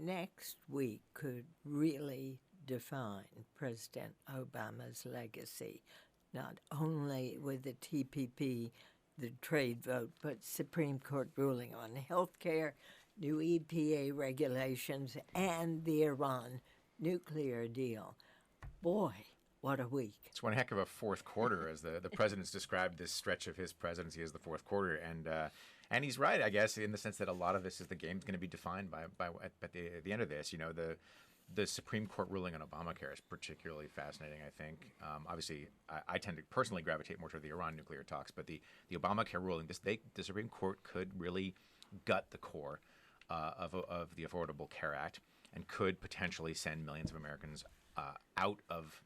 next week could really define President Obama's legacy, not only with the TPP, the trade vote, but Supreme Court ruling on health care, new EPA regulations, and the Iran nuclear deal. Boy, what a week. It's one heck of a fourth quarter, as the president's described this stretch of his presidency as the fourth quarter. And he's right, I guess, in the sense that a lot of this is the game's going to be defined by at the end of this. You know, the Supreme Court ruling on Obamacare is particularly fascinating, I think. Obviously, I tend to personally gravitate more toward the Iran nuclear talks, but the Obamacare ruling, the Supreme Court could really gut the core of the Affordable Care Act and could potentially send millions of Americans out of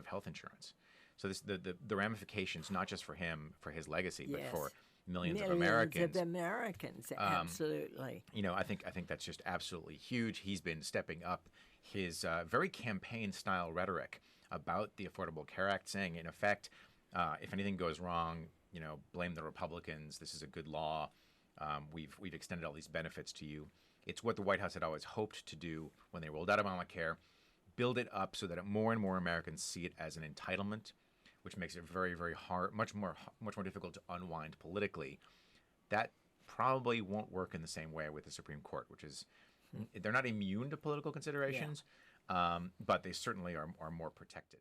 health insurance. So the ramifications, not just for him, for his legacy, Yes. but for millions of Americans, absolutely. You know, I think that's just absolutely huge. He's been stepping up his very campaign-style rhetoric about the Affordable Care Act, saying, in effect, if anything goes wrong, you know, blame the Republicans. This is a good law. We've extended all these benefits to you. It's what the White House had always hoped to do when they rolled out Obamacare. Build it up so that more and more Americans see it as an entitlement, which makes it very, very hard, much more difficult to unwind politically. That probably won't work in the same way with the Supreme Court, which is they're not immune to political considerations, but they certainly are more protected.